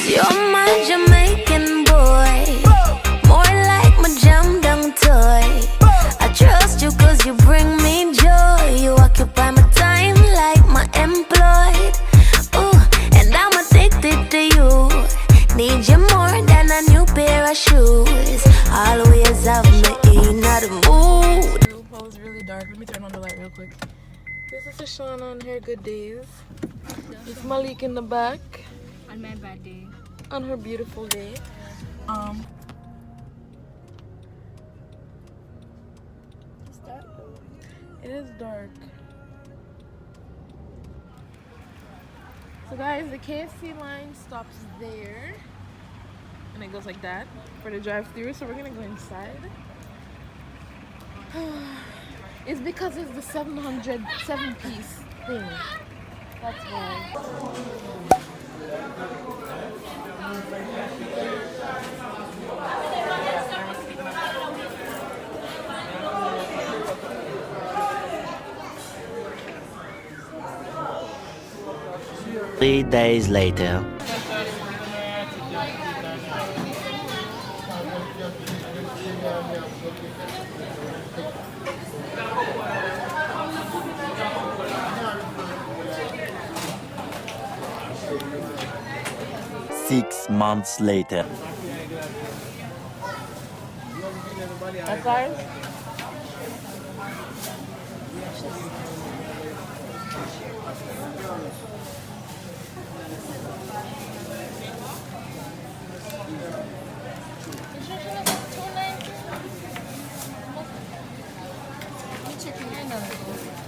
You're my Jamaican boy, more like my jam down toy. I trust you cause you bring me joy. You occupy my time like my employed. Ooh, and I'm addicted to you. Need you more than a new pair of shoes. Always have me in the mood. The pole is really dark. Let me turn on the light real quick. This is Shauna on her good days. It's Malik in the back. On my bad day. On her beautiful day. It's dark. It is dark. So guys, the KFC line stops there. And it goes like that for the drive-thru. So we're gonna go inside. It's because it's the 707-piece thing. That's why. Three days later. Six months later. That's ours?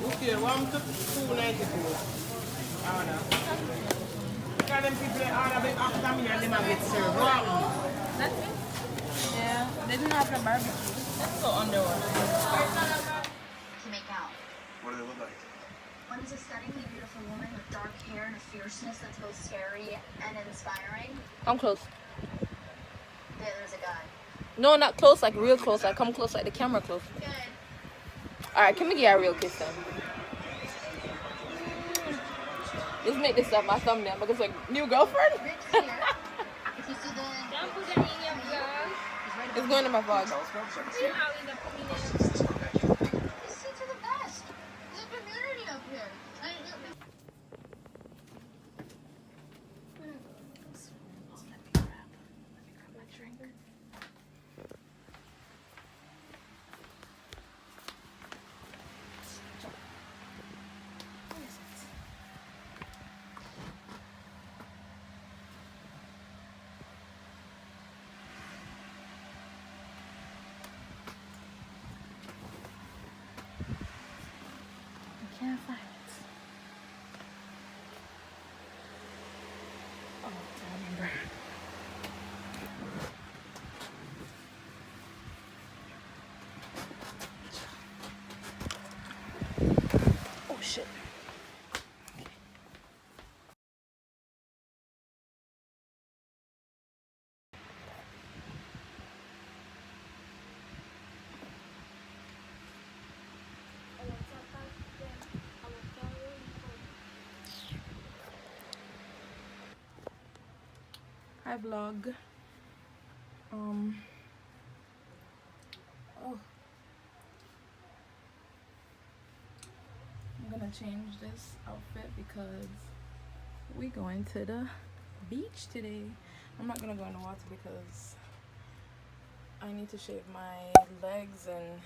Okay, 1 to 294. Because them people are a bit after me and them get served. That's me. Yeah, they didn't have the barbecue. Let's go underwater. To make out. What do they look like? One is a stunningly beautiful woman with dark hair and a fierceness that's both scary and inspiring. Come close. The other is a guy. No, not close, like real close. Like come close, like the camera close. Good. Alright, can we get a real kiss then? Let's make this up my thumbnail because like new girlfriend? Rick's here. If you see the... Don't put that in your vlog. It's going to my vlog. See how is that putting it? These seats are the best. There's a community up here. Can't find it. Oh, I remember. Oh shit. Hi vlog. Oh. I'm gonna change this outfit because we going to the beach today. I'm not gonna go in the water because I need to shave my legs and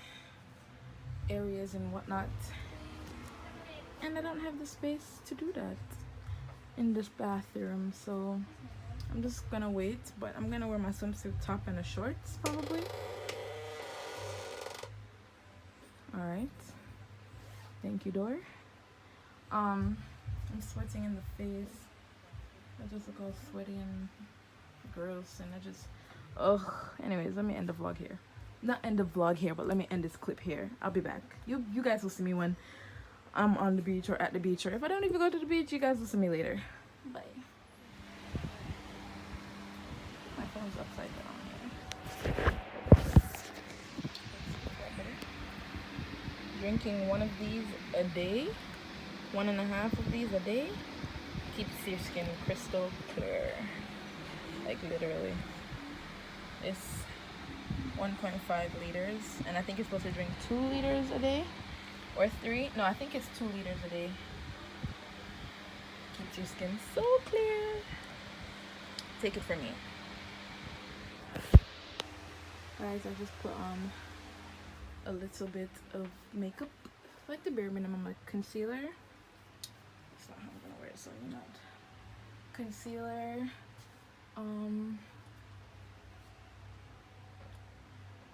areas and whatnot, and I don't have the space to do that in this bathroom, so I'm just gonna wait. But I'm gonna wear my swimsuit top and the shorts probably. All right, thank you, door. I'm sweating in the face. I just look all sweaty and gross, and I just anyways, let me end the vlog here. Not end the vlog here, but let me end this clip here. I'll be back. You guys will see me when I'm on the beach or at the beach, or if I don't even go to the beach, you guys will see me later. Bye. My phone's upside down. Drinking one of these a day, 1.5 of these a day, keeps your skin crystal clear. literally. It's 1.5 liters, and I think you're supposed to drink 2 liters a day or 3. No, I think it's 2 liters a day. Keeps your skin so clear. Take it from me. Guys, I just put on a little bit of makeup, like the bare minimum, like concealer. That's not how I'm gonna wear it, so I'm not. Concealer,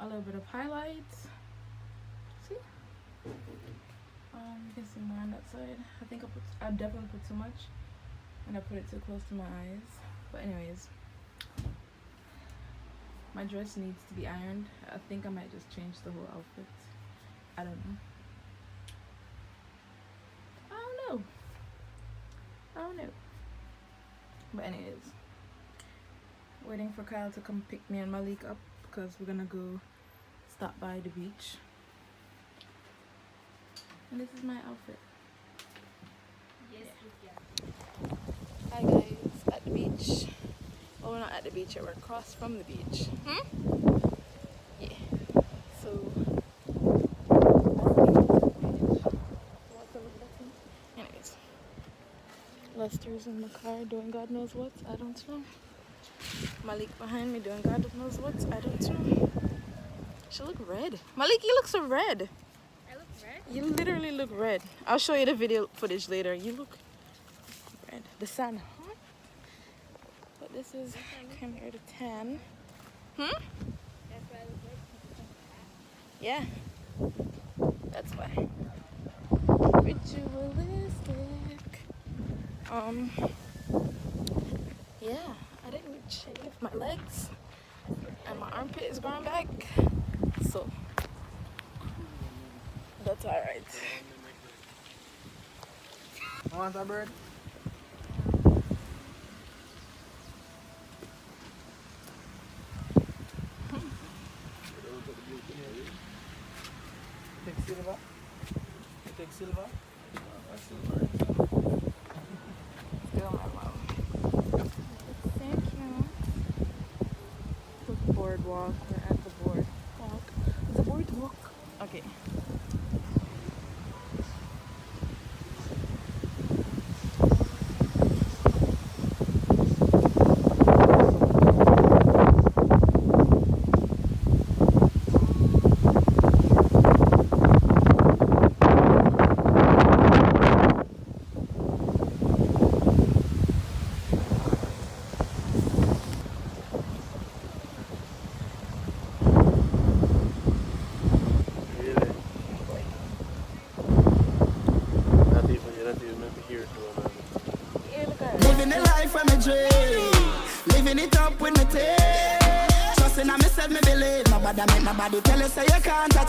a little bit of highlights. See? You can see more on that side. I definitely put too much, and I put it too close to my eyes. But anyways, my dress needs to be ironed. I think I might just change the whole outfit. I don't know. But anyways, waiting for Kyle to come pick me and Malik up because we're gonna go stop by the beach. And this is my outfit. Yes, Yeah. Hi guys, at the beach. Well, we're not at the beach yet, we're across from the beach. Yeah. So, anyways, Lester's in the car doing God knows what, I don't know. Malik behind me doing God knows what, I don't know. She look red. Malik, you look so red. I look red. You literally look red. I'll show you the video footage later. You look red. The sun, huh? But this is come here to tan. That's why I look red. Yeah. That's why. Ritualistic. Yeah. I didn't shave my legs, and my armpit is growing back. So that's alright. Want a bird? Take silver? You take silver? Still my mom. Thank you. The boardwalk. We're at the boardwalk. The boardwalk. Okay. Living the life of my dream, living it up with my team. Trusting on myself, me believe. Nobody make nobody tell us say you can't touch.